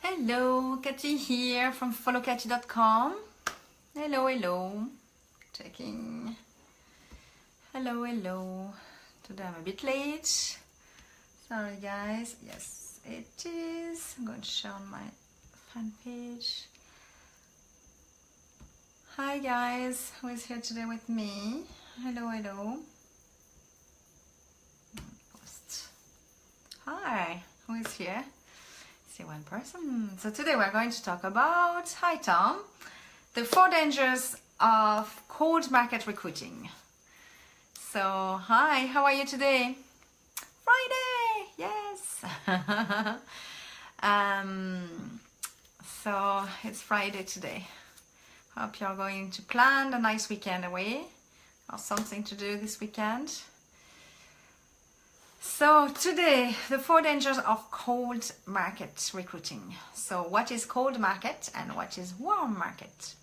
Hello, Katy here from followkaty.com. Hello. Checking. Hello. Today I'm a bit late. Sorry guys. Yes, it is. I'm going to show on my fan page. Hi guys, who is here today with me? Hello. Post. Hi, who is here? See one person. So today we're going to talk about, hi Tom, the 4 dangers of cold market recruiting. So hi, how are you today? Friday, yes. So it's Friday today. Hope you're going to plan a nice weekend away or something to do this weekend. So today, the 4 dangers of cold market recruiting. So what is cold market and what is warm market?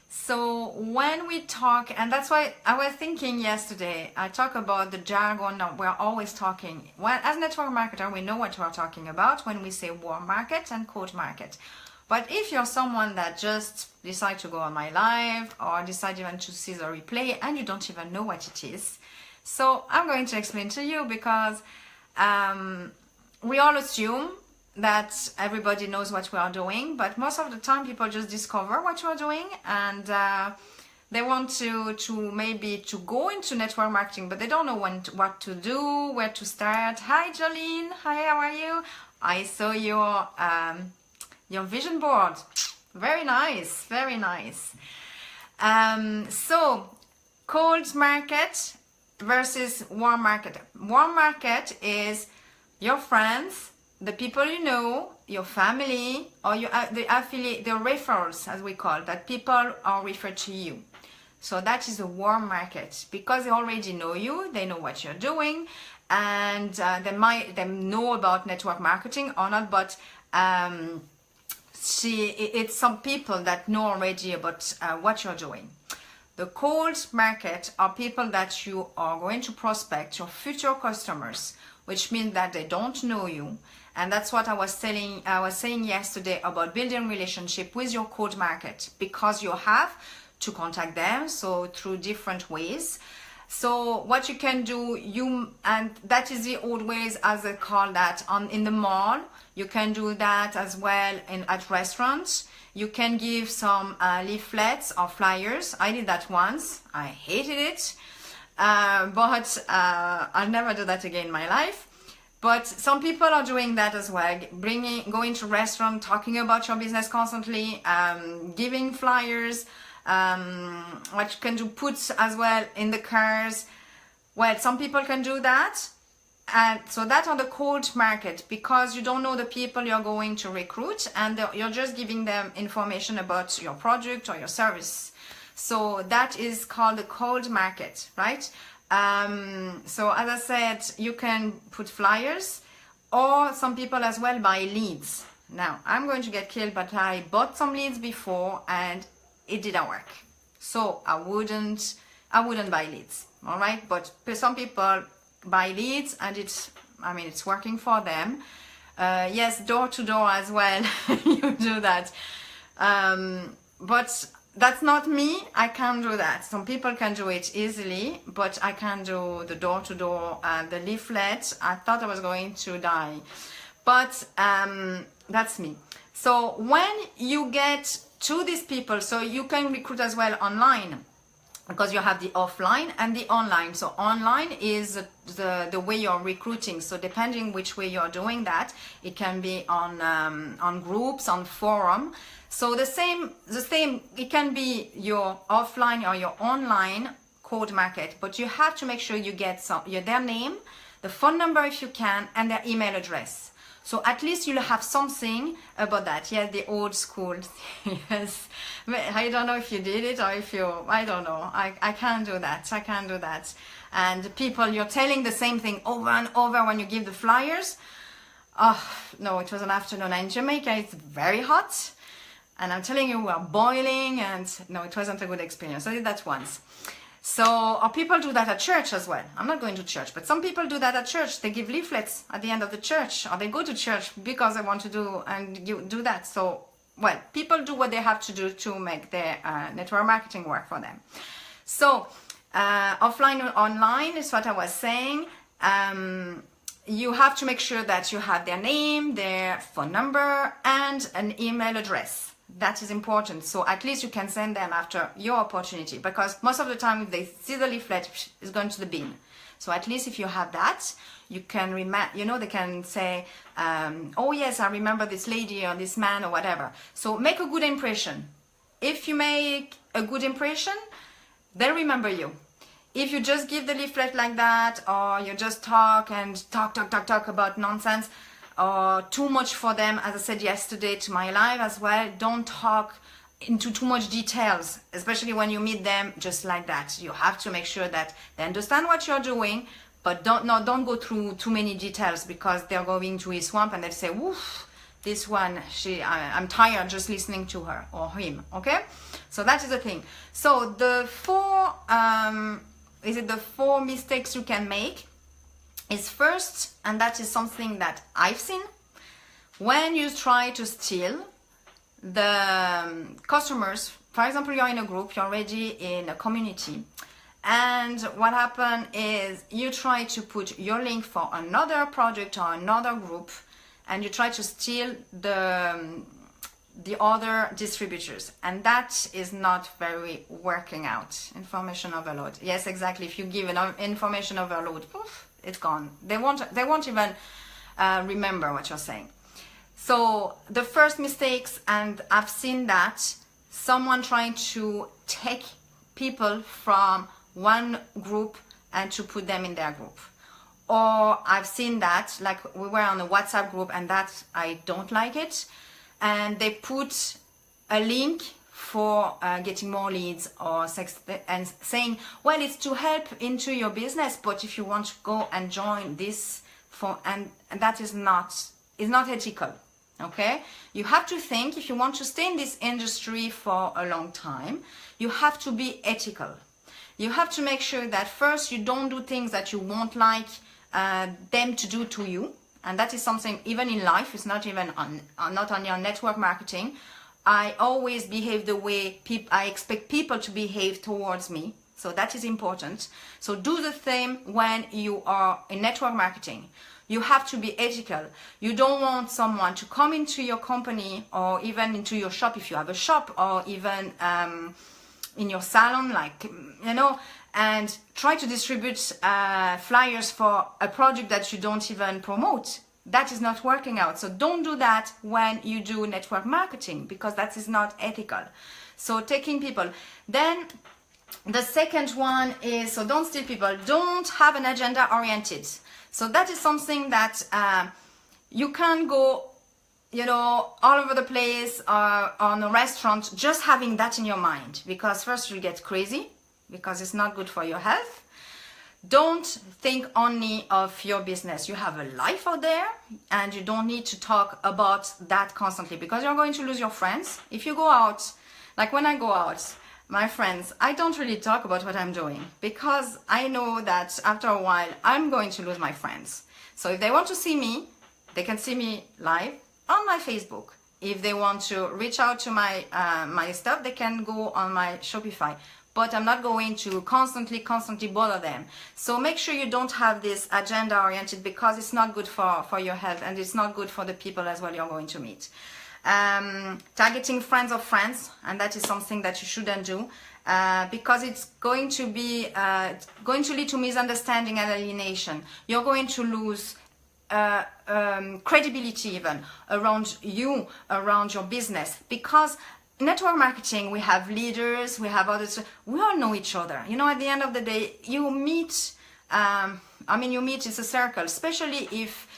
So when we talk, and that's why I was thinking yesterday, I talk about the jargon that we're always talking. Well, as network marketer, we know what we're talking about when we say warm market and cold market. But if you're someone that just decide to go on my live or decide even to see the replay and you don't even know what it is, so I'm going to explain to you because we all assume that everybody knows what we are doing, but most of the time people just discover what you are doing and they want to maybe to go into network marketing, but they don't know what to do, where to start. Hi Jolene, hi, how are you? I saw your vision board. Very nice. So cold market versus warm market. Warm market is your friends, the people you know, your family, or the affiliate, the referrals as we call that, people are referred to you. So that is a warm market because they already know you, they know what you're doing, and they know about network marketing or not, but it's some people that know already about what you're doing. The cold market are people that you are going to prospect, your future customers, which means that they don't know you. And that's what I was saying yesterday about building relationship with your cold market, because you have to contact them, so through different ways. So what you can do, and that is the old ways, as they call that, in the mall. You can do that as well at restaurants. You can give some leaflets or flyers. I did that once. I hated it, but I'll never do that again in my life. But some people are doing that as well, going to restaurant, talking about your business constantly, giving flyers. What you can do, put as well in the cars. Well, some people can do that. And so that on the cold market, because you don't know the people you're going to recruit and you're just giving them information about your product or your service. So that is called the cold market, right? So as I said, you can put flyers, or some people as well buy leads. Now I'm going to get killed, but I bought some leads before and it didn't work. So I wouldn't buy leads, all right? But some people buy leads and it's working for them. Yes, door to door as well. You do that, but that's not me. I can't do that. Some people can do it easily, but I can't do the door to door and the leaflet. I thought I was going to die, but that's me. So when you get to these people, so you can recruit as well online, because you have the offline and the online. So online is the way you're recruiting. So depending which way you're doing that, it can be on groups, on forum. So the same, it can be your offline or your online cold market, but you have to make sure you get their name, the phone number if you can, and their email address. So at least you'll have something about that. Yeah, the old school. Yes. I don't know if you did it or if you, I don't know. I can't do that. And people, you're telling the same thing over and over when you give the flyers. Oh, no, it was an afternoon. And in Jamaica, it's very hot. And I'm telling you, we're boiling. And no, it wasn't a good experience. I did that once. So, or people do that at church as well. I'm not going to church, but some people do that at church. They give leaflets at the end of the church, or they go to church because they want to do and you do that. So, well, people do what they have to do to make their network marketing work for them. So, offline or online is what I was saying. You have to make sure that you have their name, their phone number, and an email address. That is important. So at least you can send them after your opportunity, because most of the time if they see the leaflet, it's going to the bin. So at least if you have that, you can they can say, oh yes, I remember this lady or this man or whatever. So make a good impression. If you make a good impression, they'll remember you. If you just give the leaflet like that, or you just talk about nonsense, or too much for them, as I said yesterday to my live as well, don't talk into too much details, especially when you meet them just like that. You have to make sure that they understand what you're doing, but don't go through too many details, because they're going to a swamp and they'll say, woof, this one, I'm tired just listening to her or him, okay? So that is the thing. So the four mistakes you can make is first, and that is something that I've seen, when you try to steal the customers. For example, you're in a group, you're already in a community, and what happened is you try to put your link for another project or another group, and you try to steal the other distributors, and that is not very working out. Information overload. Yes, exactly. If you give an information overload, poof, it's gone. They won't even remember what you're saying. So the first mistakes, and I've seen that, someone trying to take people from one group and to put them in their group. Or I've seen that, like we were on a WhatsApp group, and that I don't like it. And they put a link for getting more leads, or and saying, well, it's to help into your business, but if you want to go and join this and that is not ethical. Okay, you have to think, if you want to stay in this industry for a long time, you have to be ethical. You have to make sure that first you don't do things that you won't like them to do to you. And that is something, even in life, it's not even not on your network marketing. I always behave the way I expect people to behave towards me. So that is important. So do the same when you are in network marketing. You have to be ethical. You don't want someone to come into your company, or even into your shop if you have a shop, or even in your salon, like, and try to distribute flyers for a project that you don't even promote. That is not working out. So don't do that when you do network marketing, because that is not ethical. So taking people. Then the second one is, so don't steal people. Don't have an agenda oriented. So that is something that you can't go, all over the place on a restaurant just having that in your mind, because first you get crazy, because it's not good for your health. Don't think only of your business. You have a life out there, and you don't need to talk about that constantly, because you're going to lose your friends. If you go out, like when I go out, my friends, I don't really talk about what I'm doing, because I know that after a while I'm going to lose my friends. So if they want to see me, they can see me live on my Facebook. If they want to reach out to my my stuff, they can go on my Shopify. But I'm not going to constantly bother them. So make sure you don't have this agenda oriented, because it's not good for your health, and it's not good for the people as well you're going to meet. Targeting friends of friends, and that is something that you shouldn't do, because it's going to be going to lead to misunderstanding and alienation. You're going to lose credibility even around you, around your business, because network marketing, we have leaders, we have others, we all know each other. At the end of the day, you meet, you meet, it's a circle, especially if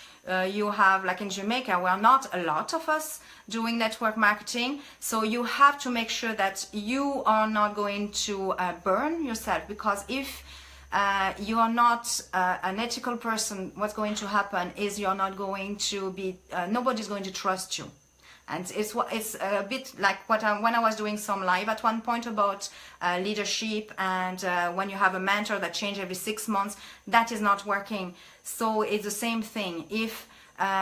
you have, like in Jamaica, we are not a lot of us doing network marketing. So you have to make sure that you are not going to burn yourself, because if you are not an ethical person, what's going to happen is you're not going to be, nobody's going to trust you. And it's a bit like when I was doing some live at one point about leadership, and when you have a mentor that changes every 6 months, that is not working. So it's the same thing. If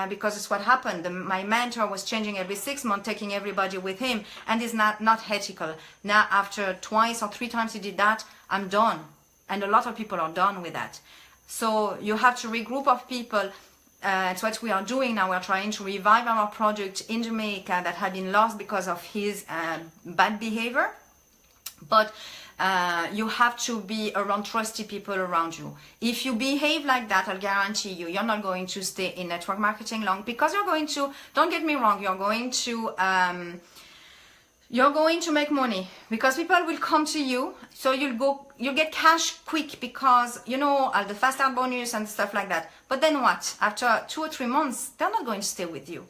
because it's what happened. My mentor was changing every 6 months, taking everybody with him, and it's not ethical. Now, after twice or 3 times he did that, I'm done. And a lot of people are done with that. So you have to regroup of people. It's what we are doing now. We're trying to revive our project in Jamaica that had been lost because of his bad behavior. But you have to be around trusty people around you. If you behave like that, I'll guarantee you, you're not going to stay in network marketing long, because you're going to, don't get me wrong, you're going to make money, because people will come to you. So you'll get cash quick, because you know all the fast start bonus and stuff like that. But then what? After 2 or 3 months, they're not going to stay with you,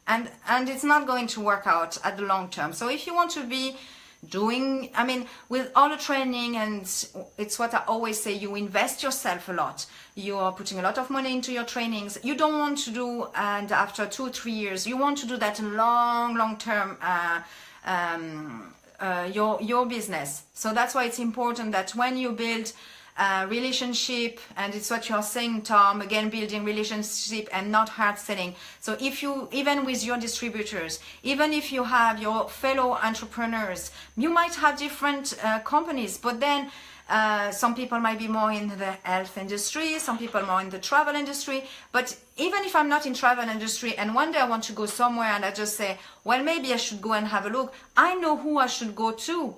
and it's not going to work out at the long term. So if you want to be doing, I mean, with all the training, and it's what I always say, you invest yourself a lot. You are putting a lot of money into your trainings. You don't want to do, and after 2 or 3 years, you want to do that long term. Your business. So that's why it's important that when you build a relationship, and it's what you're saying, Tom, again, building relationship and not hard selling. So if you, even with your distributors, even if you have your fellow entrepreneurs, you might have different companies, but then some people might be more in the health industry, some people more in the travel industry. But even if I'm not in travel industry, and one day I want to go somewhere and I just say, well, maybe I should go and have a look, I know who I should go to,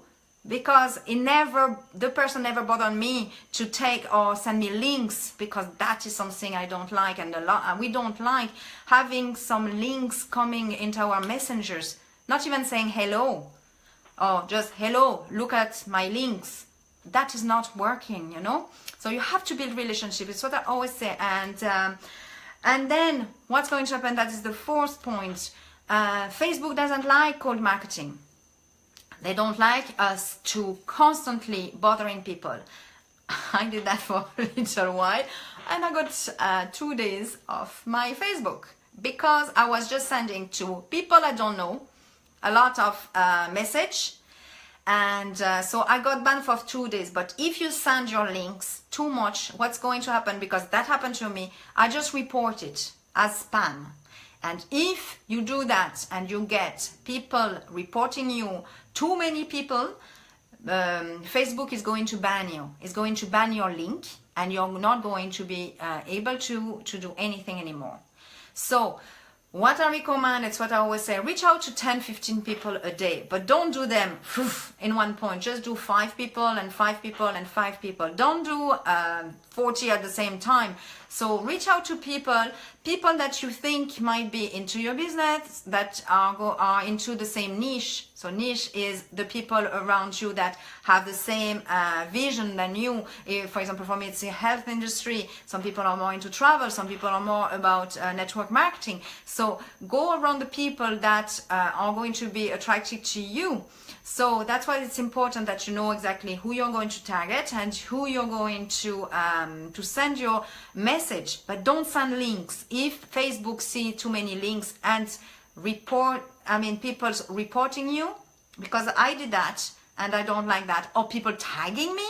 because the person never bothered me to take or send me links, because that is something I don't like, and we don't like having some links coming into our messengers, not even saying hello, or just hello, look at my links. That is not working, you know. So you have to build relationship. It's what I always say. And then what's going to happen? That is the 4th point. Facebook doesn't like cold marketing. They don't like us to constantly bothering people. I did that for a little while, and I got 2 days off my Facebook, because I was just sending to people I don't know a lot of message. And so I got banned for 2 days. But if you send your links too much, what's going to happen, because that happened to me, I just report it as spam. And if you do that and you get people reporting you, too many people, Facebook is going to ban you. It's going to ban your link, and you're not going to be able to do anything anymore. So what I recommend, it's what I always say, reach out to 10-15 people a day, but don't do them in one point. Just do 5 people and 5 people and 5 people. Don't do 40 at the same time. So reach out to people that you think might be into your business, that are into the same niche. So niche is the people around you that have the same vision than you. For example, for me, it's the health industry. Some people are more into travel. Some people are more about network marketing. So go around the people that are going to be attracted to you. So that's why it's important that you know exactly who you're going to target and who you're going to send your message. But don't send links. If Facebook see too many links and people's reporting you, because I did that and I don't like that, or people tagging me,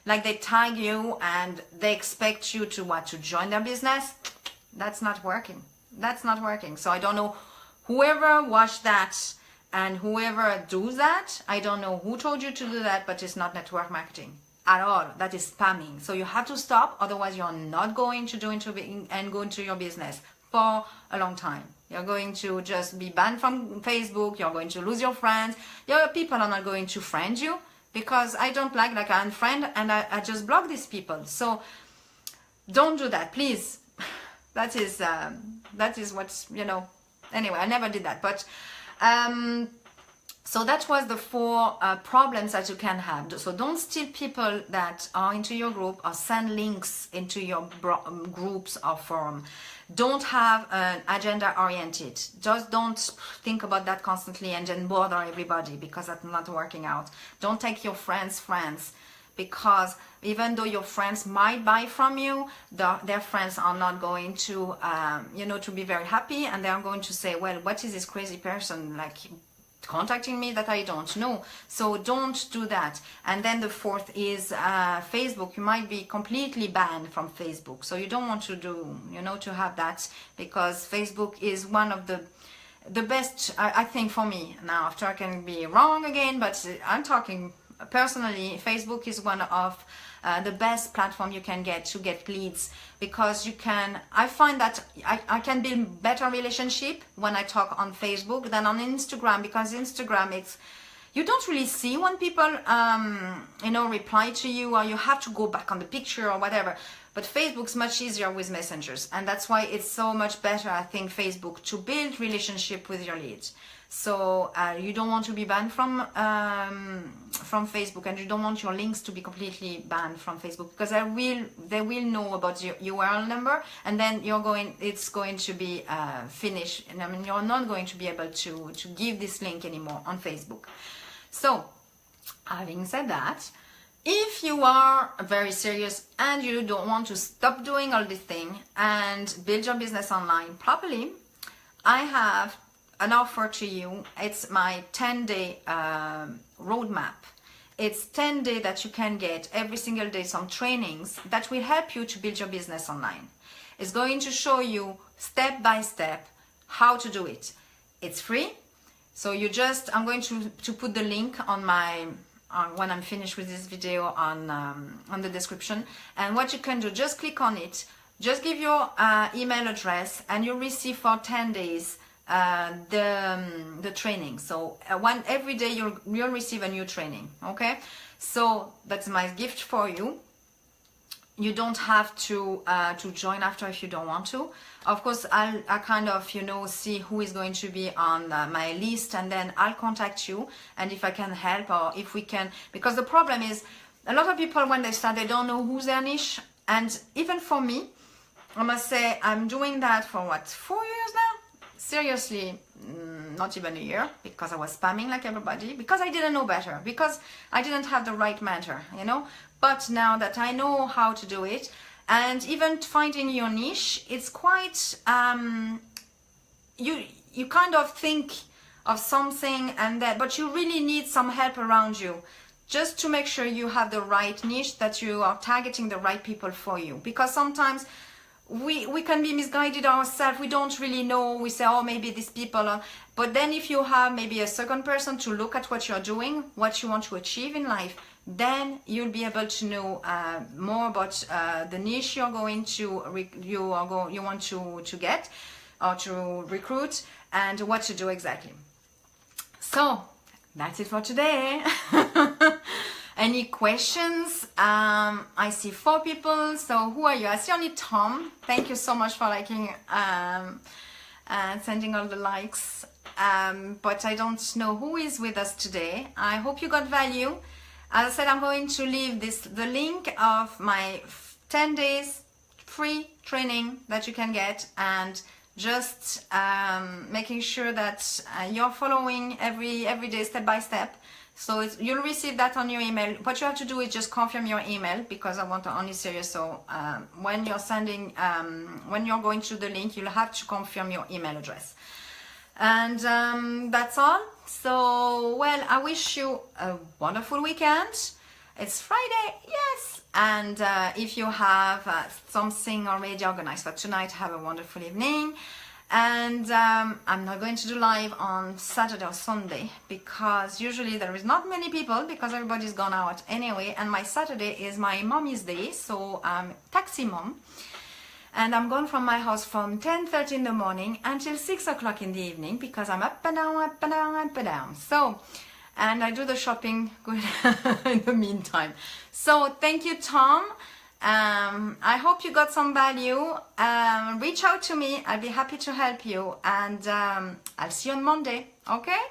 like they tag you and they expect you to join their business. That's not working. That's not working. So I don't know whoever watched that. And whoever does that, I don't know who told you to do that, but it's not network marketing at all. That is spamming. So you have to stop, otherwise you're not going to go into your business for a long time. You're going to just be banned from Facebook. You're going to lose your friends. Your people are not going to friend you, because I don't like I unfriend and I just block these people. So don't do that, please. That is what's, you know. Anyway, I never did that, but. So that was the 4 problems that you can have. So don't steal people that are into your group, or send links into your groups or forum. Don't have an agenda oriented. Just don't think about that constantly and then bother everybody, because that's not working out. Don't take your friends. because even though your friends might buy from you, their friends are not going to, to be very happy, and they are going to say, well, what is this crazy person like contacting me that I don't know? So don't do that. And then the fourth is Facebook. You might be completely banned from Facebook. So you don't want to do, to have that, because Facebook is one of the best, I think, for me. Now, after I can be wrong again, but I'm talking personally, Facebook is one of the best platform you can get to get leads, because I find that I can build better relationship when I talk on Facebook than on Instagram, because Instagram, you don't really see when people reply to you, or you have to go back on the picture or whatever. But Facebook's much easier with messengers, and that's why it's so much better, I think, Facebook, to build relationship with your leads. So you don't want to be banned from Facebook, and you don't want your links to be completely banned from Facebook, because they will know about your URL number, and then it's going to be finished, and I mean, you're not going to be able to give this link anymore on Facebook. So having said that, if you are very serious and you don't want to stop doing all this thing and build your business online properly, I have an offer to you. It's my 10-day roadmap. It's 10 days that you can get every single day some trainings that will help you to build your business online. It's going to show you step by step how to do it. It's free. So I'm going to put the link on my when I'm finished with this video on the description. And what you can do, just click on it, just give your email address, and you'll receive for 10 days the training. So every day you'll receive a new training. Okay, so that's my gift for you. You don't have to join after if you don't want to. Of course, I kind of see who is going to be on my list, and then I'll contact you, and if I can help, or if we can, because the problem is a lot of people, when they start, they don't know who's their niche. And even for me, I must say, I'm doing that for 4 years now? Seriously, not even a year, because I was spamming like everybody, because I didn't know better, because I didn't have the right mentor, But now that I know how to do it, and even finding your niche, it's quite, you kind of think of something, but you really need some help around you, just to make sure you have the right niche, that you are targeting the right people for you. Because sometimes we can be misguided ourselves. We don't really know. We say, oh, maybe these people are. But then if you have maybe a second person to look at what you're doing, what you want to achieve in life, then you'll be able to know more about the niche you want to get or to recruit, and what to do exactly. So that's it for today. Any questions? I see 4 people. So who are you? I see only Tom. Thank you so much for liking and sending all the likes. But I don't know who is with us today. I hope you got value. As I said, I'm going to leave the link of my 10 days free training that you can get, and just making sure that you're following every day step by step. So you'll receive that on your email. What you have to do is just confirm your email, because I want to only serious. So when you're when you're going to the link, you'll have to confirm your email address. And that's all. So, well, I wish you a wonderful weekend. It's Friday, yes. And if you have something already organized for tonight, have a wonderful evening. And I'm not going to do live on Saturday or Sunday, because usually there is not many people, because everybody's gone out anyway. And my Saturday is my mommy's day, so I'm taxi mom. And I'm gone from my house from 10:30 in the morning until 6 o'clock in the evening, because I'm up and down, up and down, up and down. So, and I do the shopping in the meantime. So thank you, Tom. I hope you got some value. Reach out to me. I'll be happy to help you. And I'll see you on Monday. Okay?